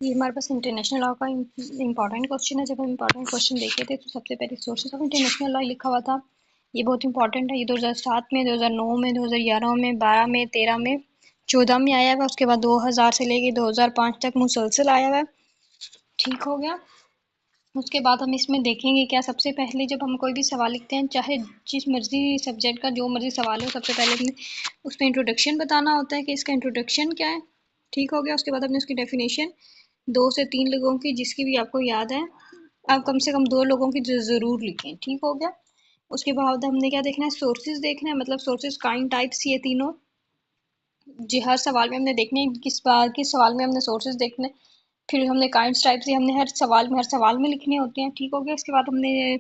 ये हमारे पास international law का इंपॉर्टेंट क्वेश्चन है। जब हम इंपॉर्टेंट क्वेश्चन देखे थे तो सबसे पहले सोर्सेज ऑफ इंटरनेशनल लॉ लिखा हुआ था। ये बहुत इंपॉर्टेंट है। ये 2007 में, 2009 में, 2011 में, 12 में, 13 में, 14 में आया हुआ। उसके बाद 2000 से लेके 2005 तक मुसलसल आया हुआ। ठीक हो गया। उसके बाद हम इसमें देखेंगे क्या, सबसे पहले जब हम कोई भी सवाल लिखते हैं, चाहे जिस मर्जी सब्जेक्ट का जो मर्जी सवाल हो, सबसे पहले हमने उसमें इंट्रोडक्शन बताना होता है कि इसका इंट्रोडक्शन क्या है। ठीक हो गया। उसके बाद हमने उसकी डेफिनेशन 2 से 3 लोगों की, जिसकी भी आपको याद है, आप कम से कम 2 लोगों की ज़रूर लिखें। ठीक हो गया। उसके बाद हमने क्या देखना है, सोर्सेज देखना है, मतलब सोर्सेज काइंड टाइप्स, ये तीनों जी हर सवाल में हमने देखने हैं, किस सवाल में हमने सोर्सेज देखने। फिर हमने काइंड्स टाइप्स ये हमने हर सवाल में लिखने होते हैं। ठीक हो गया। इसके बाद हमने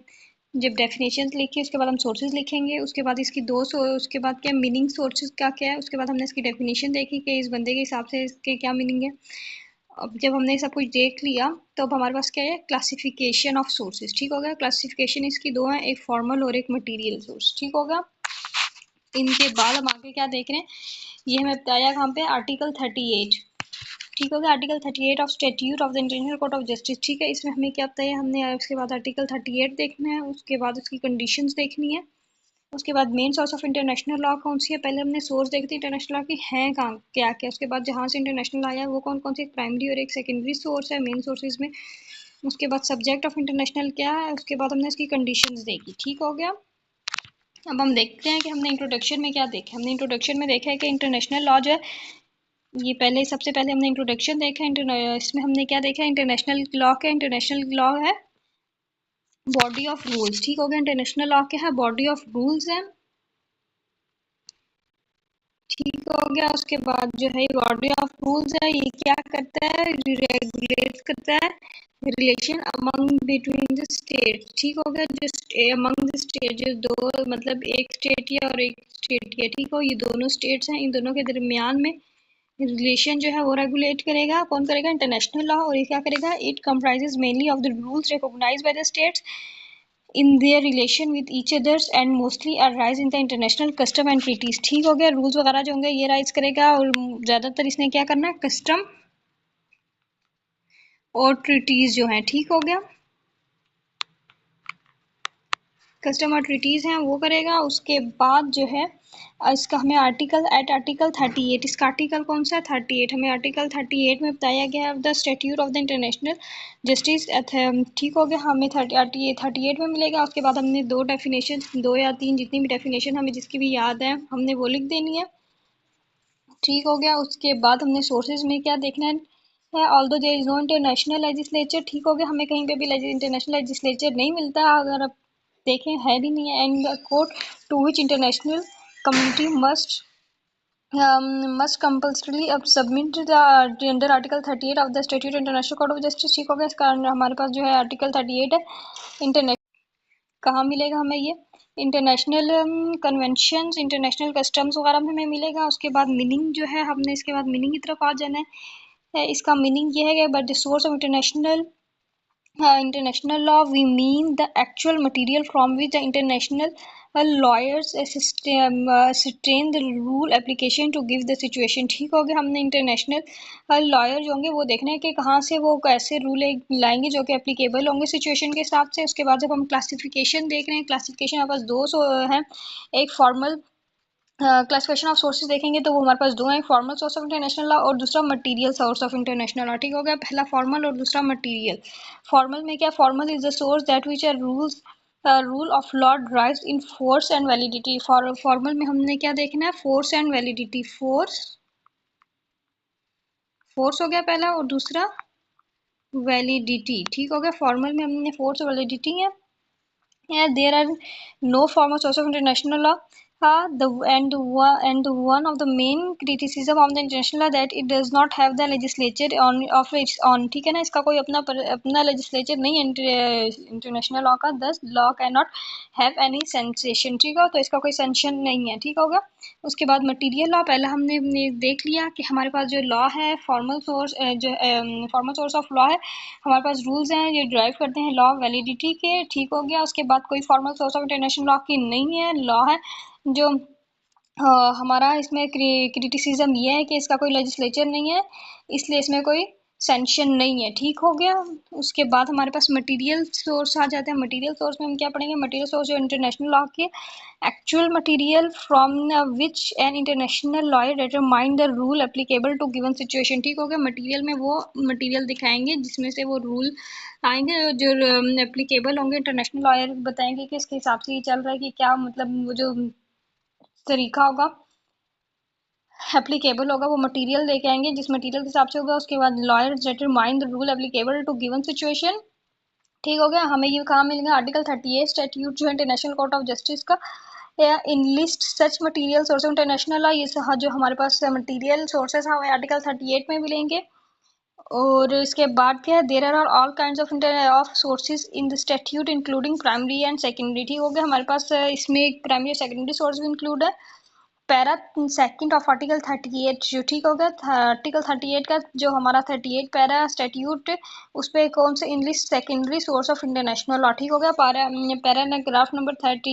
जब डेफिनेशंस लिखी, उसके बाद हम सोर्सेज लिखेंगे। उसके बाद इसकी उसके बाद क्या मीनिंग सोर्सेज का क्या है। उसके बाद हमने इसकी डेफिनेशन देखी कि इस बंदे के हिसाब से इसके क्या मीनिंग है। अब जब हमने सब कुछ देख लिया तो अब हमारे पास क्या है, क्लासिफिकेशन ऑफ सोर्सेज। ठीक हो गया। क्लासिफिकेशन इसकी दो है, एक फॉर्मल और एक मटीरियल सोर्स। ठीक होगा। इनके बाद हम आगे क्या देख रहे हैं, ये हमें बताया कहाँ पे, आर्टिकल 38। ठीक हो गया। Article 38 of statute of the international court of justice. ठीक है। इसमें हमें क्या बताया, हमने उसके बाद आर्टिकल 38 देखना है। उसके बाद उसकी कंडीशंस देखनी है। उसके बाद main source of international law कौन सी है, पहले हमने सोर्स देखते इंटरनेशनल लॉ की हैं कहाँ, क्या क्या। उसके बाद जहाँ से इंटरनेशनल आया है वो कौन कौन सी, एक प्राइमरी और एक सेकेंडरी सोर्स है मेन सोर्सेज में। उसके बाद सब्जेक्ट ऑफ इंटरनेशनल क्या है। उसके बाद हमने इसकी कंडीशंस देखी। ठीक हो गया। अब हम देखते हैं कि हमने इंट्रोडक्शन में क्या देखा। हमने इंट्रोडक्शन में देखा है कि इंटरनेशनल लॉ जो है, ये पहले सबसे पहले हमने इंट्रोडक्शन देखा। इसमें हमने क्या देखा, इंटरनेशनल लॉ क्या, इंटरनेशनल लॉ है बॉडी ऑफ रूल्स। ठीक हो गया। इंटरनेशनल लॉ क्या है, बॉडी ऑफ रूल्स है। ठीक हो गया। उसके बाद जो है बॉडी ऑफ रूल्स है, ये क्या करता है, रेगुलेट करता है relation among between the state. ठीक हो गया। जो अमंग द स्टेट, जो दो मतलब एक स्टेट या और एक स्टेट या, ठीक हो, ये दोनों स्टेट्स हैं, इन दोनों के दरमियान में रिलेशन जो है वो रेगुलेट करेगा। कौन करेगा, इंटरनेशनल लॉ। और ये क्या करेगा, it comprises mainly of the rules recognised by the states in their relation with each others and mostly arise in the international custom and treaties। ठीक हो गया। रूल्स वगैरह जो होंगे ये राइज करेगा, और ज़्यादातर इसने क्या करना है, कस्टम और ट्रीटीज जो हैं। ठीक हो गया। कस्टम और ट्रीटीज हैं वो करेगा। उसके बाद जो है इसका हमें आर्टिकल 38, इसका आर्टिकल कौन सा है, 38। हमें आर्टिकल 38 में बताया गया है the statute of the international justice. ठीक हो गया। हमें 38 में मिलेगा। उसके बाद हमने दो डेफिनेशन, 2 या 3 जितनी भी डेफिनेशन हमें जिसकी भी याद है हमने वो लिख देनी है। ठीक हो गया। उसके बाद हमने सोर्सेज में क्या देखना है, although there is no international legislature. ठीक हो गया। हमें कहीं पे भी इंटरनेशनल लेजिस्लेचर नहीं मिलता, अगर आप देखें है भी नहीं है। And the court to which international community must compulsorily अब submit under article 38 of the statute international court of justice. ठीक हो गया। इस कारण हमारे पास जो है आर्टिकल 38 है। इंटरनेशनल कहाँ मिलेगा हमें, ये इंटरनेशनल कन्वेंशंस, इंटरनेशनल कस्टम्स वगैरह में हमें मिलेगा। उसके बाद मीनिंग जो है, हमने इसके बाद मीनिंग की तरफ आ जाना है। इसका मीनिंग ये है कि but the source of international law we mean the actual material from which the international lawyers sustain the rule application to give the situation। ठीक हो गया। हमने इंटरनेशनल लॉयर जो होंगे वो देखना है कि कहाँ से वो कैसे रूल लाएंगे जो कि एप्लीकेबल होंगे सिचुएशन के हिसाब से। उसके बाद जब हम क्लासिफिकेशन देख रहे हैं, क्लासिफिकेशन हमारे पास दो हैं, एक फॉर्मल क्लासिफिकेशन ऑफ सोर्सेज देखेंगे तो वो हमारे पास दो हैं, formal source of international law और दूसरा material source of international law. ठीक हो गया। पहला फॉर्मल और दूसरा मटेरियल। फॉर्मल में क्या, formal is the source that which are rule of law drives in force and validity. Formal में हमने क्या देखना है, फोर्स एंड वैलिडिटी। फोर्स हो गया पहला, और दूसरा वैलिडिटी। ठीक हो गया। फॉर्मल में हमने फोर्स और वैलिडिटी है। There are no formal source of international law. And one of the main criticism of the international law that it does not have the legislature of its own। ठीक है ना, इसका कोई अपना legislature नहीं है इंटरनेशनल लॉ का। thus law cannot have any sanction। ठीक है, तो इसका कोई sanction नहीं है। ठीक होगा। उसके बाद मटीरियल लॉ, पहला हमने देख लिया कि हमारे पास जो लॉ है, फॉर्मल सोर्स ऑफ लॉ है, हमारे पास रूल्स हैं ये ड्राइव करते हैं लॉ वैलिडिटी के। ठीक हो गया। उसके बाद कोई formal source of international law की नहीं है, लॉ है जो हमारा इसमें क्रिटिसिज्म ये है कि इसका कोई लेजिस्लेचर नहीं है, इसलिए इसमें कोई सैंक्शन नहीं है, ठीक हो गया। उसके बाद हमारे पास मटेरियल सोर्स आ जाते हैं। मटेरियल सोर्स में हम क्या पढ़ेंगे? मटेरियल सोर्स जो इंटरनेशनल लॉ के actual material from which an international lawyer determine the rule applicable to given situation, ठीक हो गया। मटेरियल में वो मटेरियल दिखाएंगे जिसमें से वो रूल आएंगे जो एप्लीकेबल होंगे। इंटरनेशनल लॉयर बताएंगे कि इसके हिसाब से ये चल रहा है कि क्या, मतलब वो जो तरीका होगा एप्लीकेबल होगा, वो मटेरियल लेके आएंगे जिस मटेरियल के हिसाब से होगा। उसके बाद lawyer determine the rule applicable to given situation, ठीक हो गया। हमें ये कहाँ मिलेंगे? आर्टिकल 38 स्टैट्यूट जो है इंटरनेशनल कोर्ट ऑफ जस्टिस का, या enlist such material source international law, ये जो हमारे पास मटेरियल सोर्सेस हमें आर्टिकल 38 में मिलेंगे। और इसके बाद क्या है? There are all kinds of sources in the statute including primary and secondary, ठीक हो गया। हमारे पास इसमें प्राइमरी और सेकेंडरी सोर्स भी इंक्लूड है। पैरा सेकंड ऑफ आर्टिकल 38 जो, ठीक हो गया। आर्टिकल 38 का जो हमारा 38 पैरा स्टैट्यूट, उस पर कौन से English secondary source of international law, ठीक हो गया। पैराग्राफ नंबर 30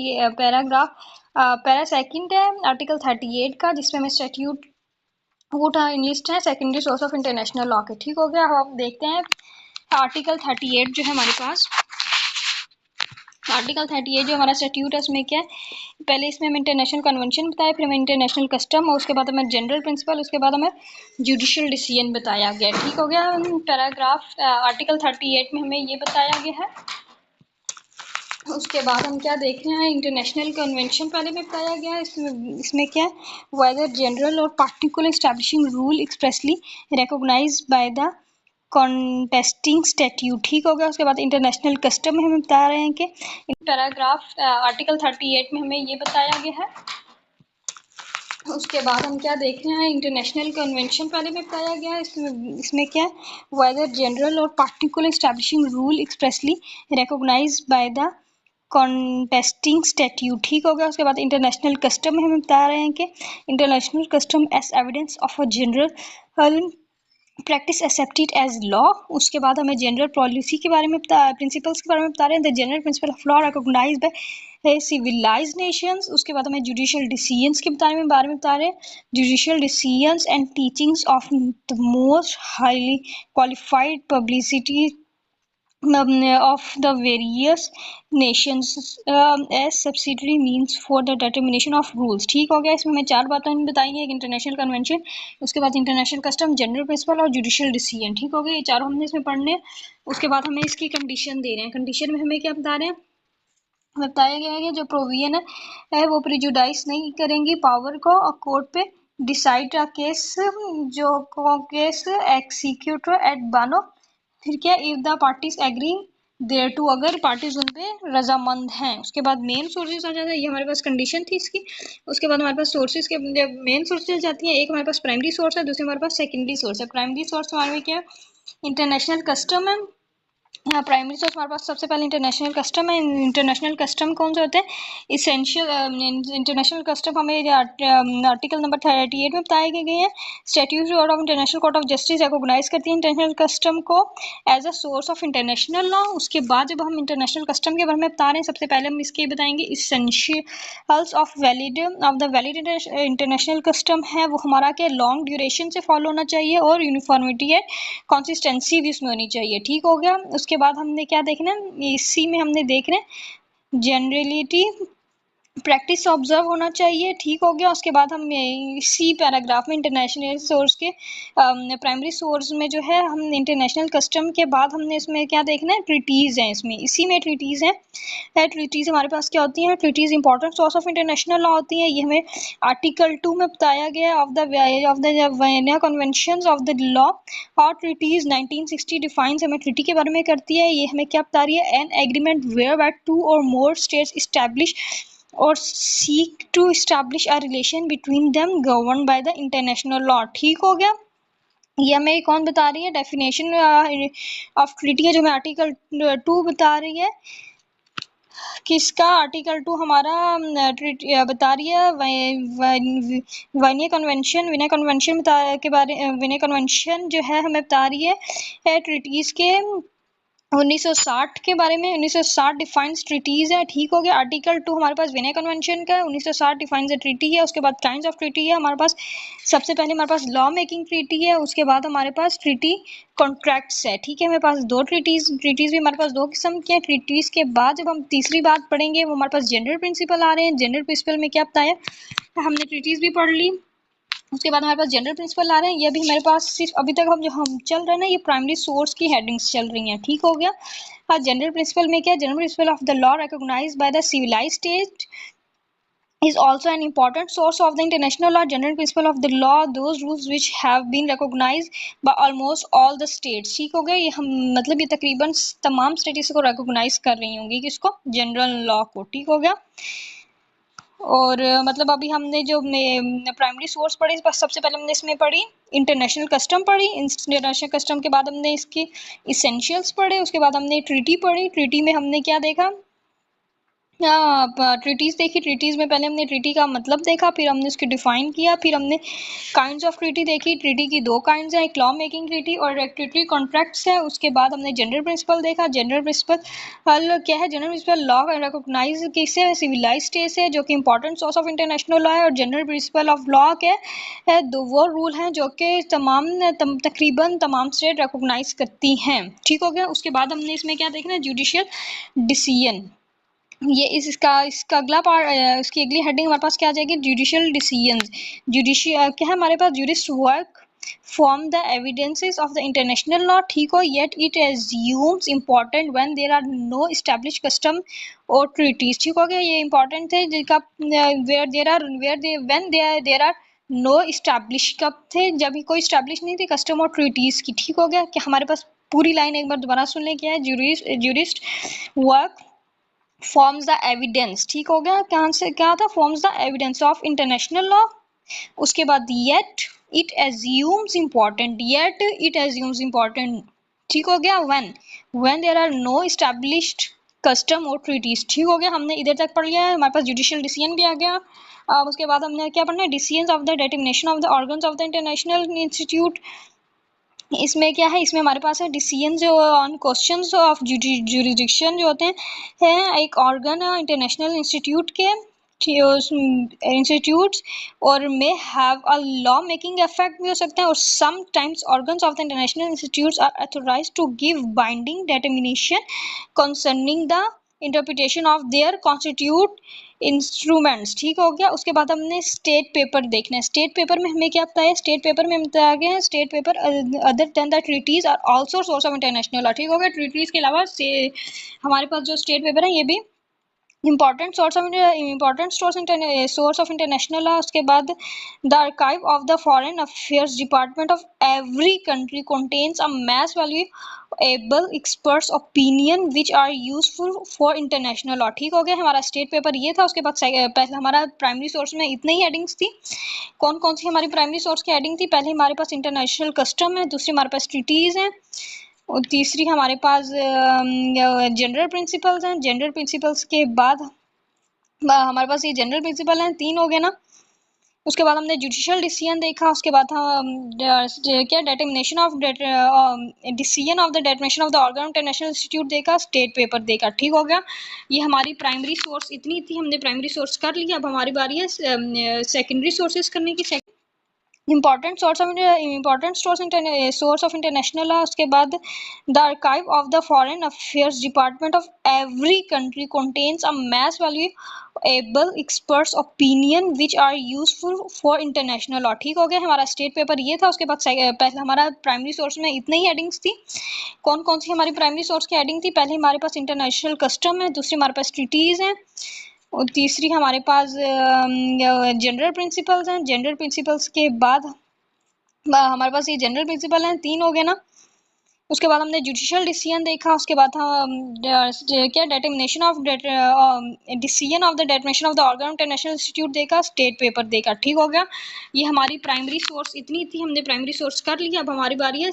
पैरा सेकंड है आर्टिकल 38 का, जिसमें हमें स्टैट्यूट वो था इंग्लिश है secondary source of international law के, ठीक हो गया। अब हम देखते हैं आर्टिकल 38 जो है हमारे पास, आर्टिकल 38 जो हमारा स्टैट्यूट है उसमें क्या है? पहले इसमें हमें इंटरनेशनल कन्वेंशन बताया, फिर हमें इंटरनेशनल कस्टम, और उसके बाद हमें जनरल प्रिंसिपल, उसके बाद हमें जुडिशियल डिसीजन बताया गया, ठीक हो गया। पैराग्राफ आर्टिकल 38 में हमें ये बताया गया है। उसके बाद हम क्या देख रहे हैं? इंटरनेशनल कन्वेंशन पहले में बताया गया है। इसमें क्या है? वेदर जनरल और particular establishing rule expressly recognised by the contesting statute, ठीक हो गया। उसके बाद इंटरनेशनल कस्टम में हमें बता रहे हैं कि पैराग्राफ आर्टिकल 38 में हमें ये बताया गया है। उसके बाद हम क्या देख रहे हैं? इंटरनेशनल कन्वेंशन पहले में बताया गया है। इसमें क्या है? वेदर जनरल और particular establishing rule expressly recognised by the contesting statute, ठीक हो गया। उसके बाद इंटरनेशनल कस्टम में हमें बता रहे हैं कि international custom as evidence of a general practice accepted as law. उसके बाद हमें जनरल पॉलिसी के बारे में प्रिंसिपल्स के बारे में बता रहे हैं। The general principle of law recognised by civilised nations. उसके बाद हमें जुडिशियल डिसीजंस के बारे में बता रहे हैं। Judicial decisions and teachings of the most highly qualified publicity of the various nations as subsidiary means for the determination of rules, ठीक हो गया। इसमें हमें 4 बातें बताई हैं, एक इंटरनेशनल कन्वेंशन, उसके बाद इंटरनेशनल कस्टम, जनरल प्रिंसिपल और जुडिशियल डिसीजन, ठीक हो गया। ये चारों हमने इसमें पढ़ने। उसके बाद हमें इसकी कंडीशन दे रहे हैं। कंडीशन में हमें क्या बता रहे हैं? हमें बताया गया है कि जो प्रोविजन है वो प्रिजुडाइज नहीं करेंगी पावर को, और कोर्ट पे डिसाइड केस जो केस एक्सिक्यूटर एट बानो, फिर क्या? If the parties agree thereto, अगर पार्टीज उन पे रजामंद हैं। उसके बाद मेन सोर्सेज आ जाता है। ये हमारे पास कंडीशन थी इसकी। उसके बाद हमारे पास सोर्सेज के मेन सोर्सेज जाती हैं। एक हमारे पास प्राइमरी सोर्स है, दूसरे हमारे पास सेकेंडरी सोर्स है। प्राइमरी सोर्स हमारे में क्या? इंटरनेशनल कस्टम है। हाँ, प्राइमरी सोर्स हमारे पास सबसे पहले इंटरनेशनल कस्टम है। इंटरनेशनल कस्टम कौन से होते हैं? इसेंशियल इंटरनेशनल कस्टम हमें आर्टिकल नंबर 38 में बताए गए हैं। Statute of international court of justice recognize करती है इंटरनेशनल कस्टम को as a source of international law. उसके बाद जब हम इंटरनेशनल कस्टम के बारे में बता रहे हैं, सबसे पहले हम इसके बताएंगे essentials of the valid international custom है वो हमारा क्या? लॉन्ग ड्यूरेशन से फॉलो होना चाहिए और यूनिफॉर्मिटी है कंसिस्टेंसी भी उसमें होनी चाहिए, ठीक हो गया। उसके बाद हमने क्या देखना है? इसी में हमने देखना है जनरलिटी प्रैक्टिस ऑब्जर्व होना चाहिए, ठीक हो गया। उसके बाद हम इसी पैराग्राफ में इंटरनेशनल सोर्स के प्राइमरी सोर्स में जो है हम इंटरनेशनल कस्टम के बाद हमने इसमें क्या देखना है? ट्रीटीज़ हैं। इसमें इसी में ट्रीटीज़ हैं। ट्रीटीज़ हमारे पास क्या होती हैं? Treaties important source of international law होती हैं। ये हमें आर्टिकल 2 में बताया गया of the Vienna convention of the law. और ट्रीटीज़ 1960 डिफाइंस हमें ट्रीटी के बारे में करती है। ये हमें क्या बता रही है? एन एग्रीमेंट वेयर बाय 2 और मोर स्टेट्स इस्टेब्लिश और seek to establish a relation between them governed by the international law, ठीक हो गया। ये हमें कौन बता रही है? डेफिनेशन ऑफ ट्रीटी है जो हमें आर्टिकल 2 बता रही है। किसका? आर्टिकल 2 हमारा बता रही है वियना कन्वेंशन। वियना कन्वेंशन जो है हमें बता रही है ट्रीटीज़ के 1960 के बारे में, 1960 डिफाइंस ट्रीटीज है, ठीक हो गया। आर्टिकल 2 हमारे पास विनय कन्वेंशन का है, 1960 डिफाइंस ट्रीटी है। उसके बाद काइंड्स ऑफ ट्रीटी है हमारे पास, सबसे पहले हमारे पास लॉ मेकिंग ट्रीटी है, उसके बाद हमारे पास ट्रीटी कॉन्ट्रैक्ट्स है, ठीक है। हमारे पास दो ट्रीटीज भी हमारे पास दो किस्म के ट्रीटीज के बाद जब हम तीसरी बात पढ़ेंगे वो हमारे पास जनरल प्रिंसिपल आ रहे हैं। जनरल प्रिंसिपल में क्या बताया, हमने ट्रीटीज भी पढ़ ली, उसके बाद हमारे पास जनरल प्रिंसिपल आ रहे हैं। ये भी हमारे पास सिर्फ अभी तक हम चल रहे हैं ना, ये प्राइमरी सोर्स की हेडिंग्स चल रही हैं, ठीक हो गया। हाँ, जनरल प्रिंसिपल में क्या है, general principle of the law recognised by the civilized state is also an important source of the international law. General principle of the law, those rules which have been recognized by almost all the states, ठीक हो गया। ये हम मतलब ये तकरीबन तमाम state इसको रिकॉग्नाइज कर रही होंगी किसको, जनरल लॉ को, ठीक हो गया। और मतलब अभी हमने जो प्राइमरी सोर्स पढ़ी, सबसे पहले हमने इसमें पढ़ी इंटरनेशनल कस्टम पढ़ी, इंटरनेशनल कस्टम के बाद हमने इसके इसेंशियल्स पढ़े, उसके बाद हमने ट्रीटी पढ़ी। ट्रीटी में हमने क्या देखा, ट्रीटीज देखी। ट्रीटीज में पहले हमने ट्रीटी का मतलब देखा, फिर हमने उसको डिफाइन किया, फिर हमने काइंड्स ऑफ ट्रीटी देखी। ट्रीटी की दो काइंड्स हैं, एक लॉ मेकिंग ट्रीटी और एक ट्रीटी कॉन्ट्रैक्ट्स है। उसके बाद हमने जनरल प्रिंसिपल देखा। जनरल प्रिंसिपल क्या है, जनरल प्रिंसिपल लॉ रिकॉग्नाइज किससे, सिविलाइज्ड स्टेट से, जो कि important source of international law है। और जनरल प्रिंसिपल ऑफ लॉ क्या है, दो वो रूल हैं जो कि तकरीबन तमाम स्टेट रिकॉग्नाइज करती हैं, ठीक हो गया। उसके बाद हमने इसमें क्या देखना है, जुडिशियल डिसीजन। ये इसका अगला पार्ट, इसकी अगली हेडिंग हमारे पास क्या आ जाएगी, जुडिशियल डिसीजंस। जुडिशियल क्या है हमारे पास, jurist work from the evidences of the international law, ठीक हो। Yet it assumes important when there are no established custom और ट्रीटीज, ठीक हो गया। ये इंपॉर्टेंट है जिनका when there are no establish, कब थे, जब भी कोई इस्टेब्लिश नहीं थी कस्टम और ट्रीटीज की, ठीक हो गया। कि हमारे पास पूरी लाइन एक बार दोबारा सुन लें, क्या है, jurist work forms the evidence, ठीक हो गया। कहाँ से क्या था, forms the evidence of international law. उसके बाद yet it assumes important, yet it assumes important, ठीक हो गया। When there are no established custom और ट्रीटीज, ठीक हो गया। हमने इधर तक पढ़ लिया है, हमारे पास जुडिशियल डिसीजन भी आ गया। अब उसके बाद हमने क्या पढ़ना है, decisions of the determination of the organs of the international institute. इसमें क्या है, इसमें हमारे पास है डिसीजन जो ऑन क्वेश्चंस ऑफ जुरिडिक्शन जो होते हैं एक ऑर्गन है इंटरनेशनल इंस्टीट्यूट के इंस्टीट्यूट्स, और may have a law making effect भी हो सकते हैं। और sometimes organs of the international institutes are authorized to give binding determination concerning the interpretation of their constitute instruments, ठीक हो गया। उसके बाद हमने स्टेट पेपर देखना है। स्टेट पेपर में हमें क्या बताया, स्टेट पेपर में हम बताया गया है, state paper other than the treaties are also source of international law, ठीक हो गया। ट्रीटीज के अलावा हमारे पास जो स्टेट पेपर है ये भी important source of international law। उसके बाद the archive of the foreign affairs department of every country contains a mass valuable experts opinion which are useful for international law, ठीक हो गया। हमारा स्टेट पेपर ये था। उसके बाद पहले हमारा प्राइमरी सोर्स में इतनी ही हेडिंग्स थी। कौन कौन सी हमारी प्राइमरी सोर्स की हेडिंग थी, पहले हमारे पास इंटरनेशनल कस्टम है, दूसरी हमारे पास ट्रीटीज हैं, और तीसरी हमारे पास जनरल प्रिंसिपल्स हैं। जनरल प्रिंसिपल्स के बाद हमारे पास ये जनरल प्रिंसिपल हैं, तीन हो गए ना। उसके बाद हमने जुडिशियल डिसीजन देखा। उसके बाद हम क्या determination of decision of the determination of the organ international institute देखा, स्टेट पेपर देखा, ठीक हो गया। ये हमारी प्राइमरी सोर्स इतनी थी, हमने प्राइमरी सोर्स कर लिया। अब हमारी बारी है सेकेंडरी सोर्सेज करने की। important source of international law। उसके बाद the archive of the foreign affairs department of every country contains a mass valuable experts opinion which are useful for international law, ठीक हो गया। हमारा स्टेट पेपर ये था। उसके बाद पहले हमारा प्राइमरी सोर्स में इतनी ही हेडिंग्स थी। कौन कौन सी हमारी प्राइमरी सोर्स की हेडिंग थी, पहले हमारे पास इंटरनेशनल कस्टम है, दूसरी हमारे पास ट्रीटीज हैं, और तीसरी हमारे पास जनरल प्रिंसिपल्स हैं। जनरल प्रिंसिपल्स के बाद हमारे पास ये जनरल प्रिंसिपल हैं, तीन हो गए ना। उसके बाद हमने जुडिशियल डिसीजन देखा। उसके बाद हम क्या determination of decision of the determination of the organ international institute देखा, स्टेट पेपर देखा, ठीक हो गया। ये हमारी प्राइमरी सोर्स इतनी थी, हमने प्राइमरी सोर्स कर लिया। अब हमारी बारी है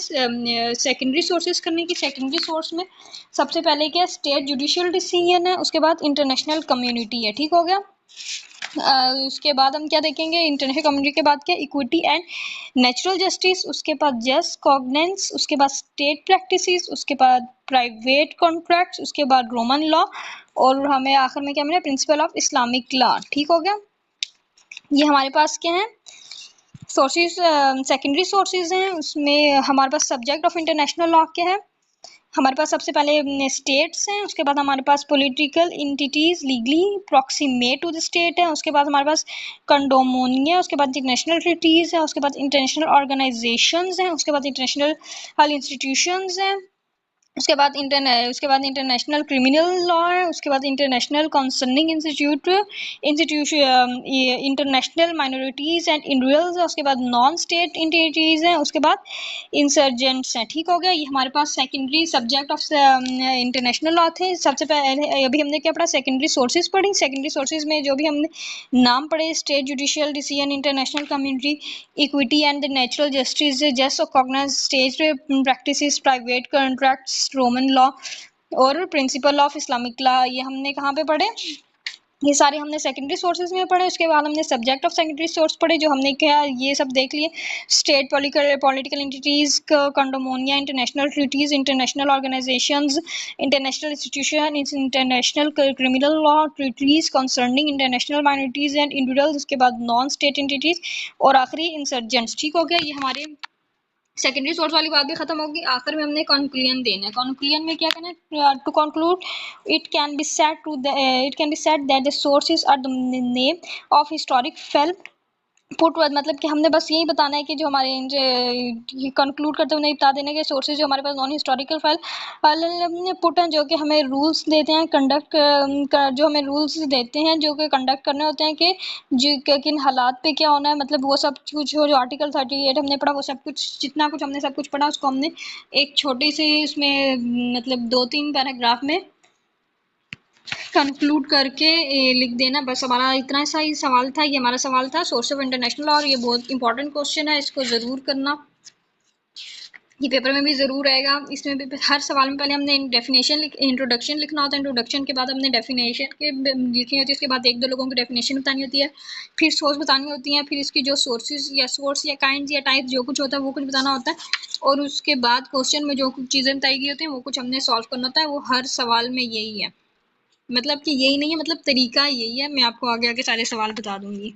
सेकेंडरी सोर्सेज करने की। सेकेंडरी सोर्स में सबसे पहले क्या, स्टेट जुडिशियल डिसीजन है, उसके बाद इंटरनेशनल कम्युनिटी है, ठीक हो गया। उसके बाद हम क्या देखेंगे, इंटरनेशनल कम्युनिटी के बाद क्या, इक्विटी एंड नेचुरल जस्टिस, उसके बाद जस्ट कॉग्नेंस, उसके बाद स्टेट प्रैक्टिसेस, उसके बाद प्राइवेट कॉन्ट्रैक्ट्स, उसके बाद रोमन लॉ, और हमें आखिर में क्या मिला, प्रिंसिपल ऑफ इस्लामिक लॉ। ठीक हो गया। ये हमारे पास क्या है, सोर्सेज, सेकेंडरी सोर्सेज हैं। उसमें हमारे पास सब्जेक्ट ऑफ इंटरनेशनल लॉ क्या है, हमारे पास सबसे पहले स्टेट्स हैं, उसके बाद हमारे पास political entities legally proximate to the state है, उसके बाद हमारे पास कंडोमोनिया, उसके बाद इंटरनेशनल ट्रीटीज है, उसके बाद इंटरनेशनल ऑर्गेनाइजेशंस हैं, उसके बाद इंटरनेशनल इंस्टीट्यूशंस हैं, उसके बाद इंटरनेशनल क्रिमिनल लॉ है, उसके बाद international concerning international minorities and individuals है, उसके बाद नॉन स्टेट इंटिटीज़ हैं, उसके बाद इंसर्जेंट्स हैं। ठीक हो गया। ये हमारे पास secondary subject of international law थे। सबसे पहले अभी हमने क्या पढ़ा, सेकेंडरी सोर्सेज पढ़ी। सेकेंडरी सोर्सेज में जो भी हमने नाम पढ़े, state judicial decision, international community, equity and the natural justice, just cognize, state practices, private contracts, Roman law और प्रिंसिपल ऑफ इस्लामिक लॉ, ये हमने कहाँ पे पढ़े, ये सारे हमने सेकेंडरी सोर्सेज में पढ़े। उसके बाद हमने सब्जेक्ट ऑफ सेकेंडरी सोर्स पढ़े, जो हमने क्या ये सब देख लिए, state political entities, condominia, international treaties, international organisations, international institution, international criminal law, treaties concerning international minorities and individuals, उसके बाद नॉन स्टेट एंटिटीज और आखिरी इंसर्जेंट्स। ठीक हो गया। ये हमारे सेकेंडरी सोर्स वाली बात भी खत्म होगी। आखिर में हमने कंक्लूजन देना है। कंक्लूजन में क्या करना है, to conclude it can be said that the sources are the name of historic film put, मतलब कि हमने बस यही बताना है कि जो हमारे कंक्लूड करते हुए उन्हें बता देना कि सोर्सेज जो हमारे पास नॉन हिस्टोरिकल फाइल पुट हैं, जो कि हमें रूल्स देते हैं कंडक्ट, जो हमें रूल्स देते हैं जो कि कंडक्ट करने होते हैं कि किन हालात पे क्या होना है, मतलब वो सब कुछ जो आर्टिकल 38 हमने पढ़ा, वो सब कुछ जितना कुछ हमने सब कुछ पढ़ा उसको हमने एक छोटी सी उसमें मतलब 2-3 पैराग्राफ में कंक्लूड करके लिख देना। बस हमारा इतना सा ही सवाल था, ये हमारा सवाल था सोर्स ऑफ इंटरनेशनल, और ये बहुत इंपॉर्टेंट क्वेश्चन है, इसको ज़रूर करना, ये पेपर में भी ज़रूर आएगा। इसमें भी हर सवाल में पहले हमने इंट्रोडक्शन लिखना होता है, इंट्रोडक्शन के बाद हमने डेफिनेशन के लिखनी होती है, उसके बाद 1-2 लोगों की डेफिनेशन बतानी होती है, फिर सोर्स बतानी होती है, फिर इसकी जो सोर्सेज या सोर्स या काइंड या टाइप जो कुछ होता है वो कुछ बताना होता है, और उसके बाद क्वेश्चन में जो कुछ चीज़ें बताई गई होती हैं वो कुछ हमने सॉल्व करना होता है। वो हर सवाल में यही है, मतलब कि यही नहीं है, मतलब तरीका यही है। मैं आपको आगे आगे सारे सवाल बता दूंगी।